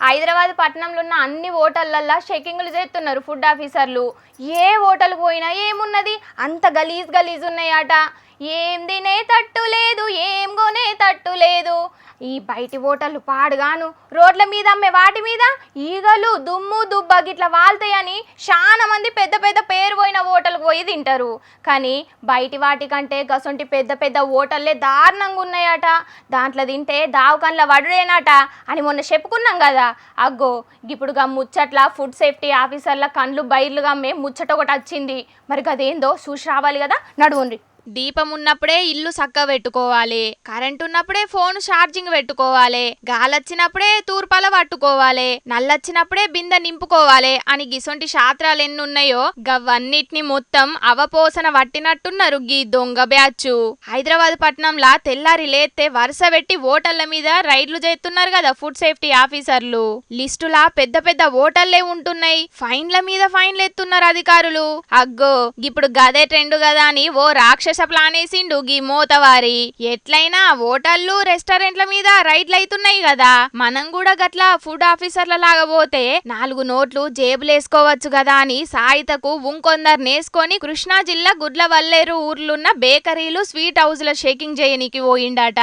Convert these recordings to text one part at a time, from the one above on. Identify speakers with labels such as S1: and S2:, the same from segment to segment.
S1: హైదరాబాద్ పట్టణంలో ఉన్న అన్ని హోటళ్లల్లో చెకింగ్లు చేస్తున్నారు ఫుడ్ ఆఫీసర్లు. ఏ హోటల్కి పోయినా ఏమున్నది అంత గలీజ్ ఉన్నాయట. ఏం తినే తట్టు లేదు, ఏం కొనే తట్టు లేదు. ఈ బయటి హోటళ్ళు పాడుగాను రోడ్ల మీద అమ్మే వాటి మీద ఈగలు దుమ్ము దుబ్బ గిట్లా వాళ్తాయని చాలా మంది పెద్ద పెద్ద పేరు పోయిన హోటల్కి పోయి తింటారు. కానీ బయటి వాటికంటే గసొంటి పెద్ద పెద్ద హోటళ్ళే దారుణంగా ఉన్నాయట. దాంట్లో తింటే దావకండ్ల వడుడేనట అని మొన్న చెప్పుకున్నాం కదా. అగ్గో ఇప్పుడు ముచ్చట్ల ఫుడ్ సేఫ్టీ ఆఫీసర్ల కండ్లు బయర్లుగా అమ్మే ముచ్చట ఒకటి వచ్చింది. మరి అదేందో చూసి రావాలి కదా, నడువుండ్రి.
S2: దీపం ఉన్నప్పుడే ఇల్లు సక్క పెట్టుకోవాలి, కరెంట్ ఉన్నప్పుడే ఫోన్ ఛార్జింగ్ పెట్టుకోవాలి, గాలొచ్చినప్పుడే తూర్పాల పట్టుకోవాలి, నల్లొచ్చినప్పుడే బిందె నింపుకోవాలి అని గిసొంటి శాస్త్రాలు ఎన్నున్నాయో గవన్నిటిని మొత్తం అవపోసన పట్టినట్టున్నారు గీ దొంగ బ్యాచు. హైదరాబాద్ పట్టణంలా తెల్లారి లేస్తే వరుస పెట్టి ఓటర్ల మీద రైడ్లు చేస్తున్నారు కదా ఫుడ్ సేఫ్టీ ఆఫీసర్లు. లిస్టులా పెద్ద పెద్ద ఓటర్లే ఉంటున్నాయి, ఫైన్ల మీద ఫైన్లు ఎత్తున్నారు అధికారులు. అగ్గో ఇప్పుడు గదే ట్రెండ్ కదా అని ఓ రాక్షస ప్లాన్ వేసిండు గీ మోతవారి. ఎట్లయినా హోటళ్లు రెస్టారెంట్ల మీద రైడ్లు అవుతున్నాయి కదా, మనం కూడా గట్లా ఫుడ్ ఆఫీసర్ల లాగా పోతే 4 నోట్లు జేబులేసుకోవచ్చు కదా అని సాయితకు ఇంకొందరు నేసుకొని కృష్ణా జిల్లా గుడ్లవల్లేరు ఊర్లున్న బేకరీలు స్వీట్ హౌస్ల షేకింగ్ చేయనికి పోయిండట.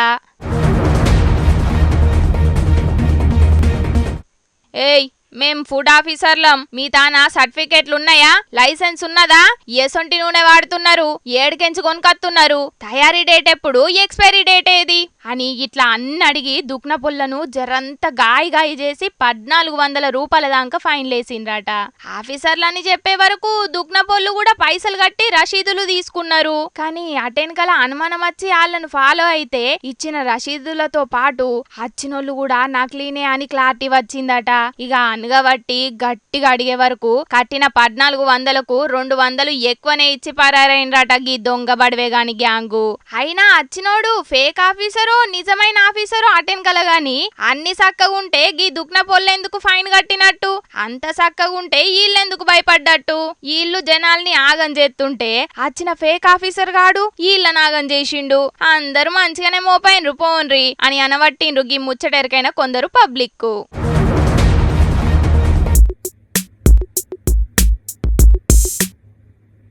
S2: ఏయ్, మేం ఫుడ్ ఆఫీసర్లం, మీ తానా సర్టిఫికేట్లున్నాయా, లైసెన్స్ ఉన్నదా, ఎసొంటి నూనె వాడుతున్నారు, ఏడుకెంచి కొనుకత్తున్నారు, తయారీ డేట్ ఎప్పుడు, ఎక్స్పైరీ డేట్ ఏది అని ఇట్లా అన్ని అడిగి దుక్న పుల్లను జరంత గాయి చేసి 1400 రూపాయల దాకా ఫైన్లేసిండ్రట. ఆఫీసర్లని చెప్పే వరకు దుక్న పొల్లు కూడా పైసలు కట్టి రసీదులు తీసుకున్నారు. కానీ అటెన్కల అనుమానం వచ్చి వాళ్ళను ఫాలో అయితే ఇచ్చిన రసీదులతో పాటు వచ్చినోళ్ళు కూడా నకిలీనే అని క్లారిటీ వచ్చిందట. ఇక అనగబట్టి గట్టిగా అడిగే వరకు కట్టిన 1400కు 200 ఎక్కువనే ఇచ్చి పరారైనరట గీ దొంగ బడివే గాని గ్యాంగు. అయినా వచ్చినోడు ఫేక్ ఆఫీసరో నిజమైన ఆఫీసరో అటెన్కల గాని అన్ని సక్కగుంటే గీ దుక్న పొల్లెందుకు ఫైన్ కట్టినట్టు, అంత సక్కగుంటే వీళ్ళెందుకు భయపడ్డట్టు. వీళ్ళు జనాల్ని ఆగం చేస్తుంటే వచ్చిన ఫేక్ ఆఫీసర్ గాడు వీళ్ళని ఆగం చేసిండు. అందరూ మంచిగానే మోపైనరు పోన్రి అని అనబట్టిండ్రు గీ ముచ్చటెరకైన కొందరు పబ్లిక్.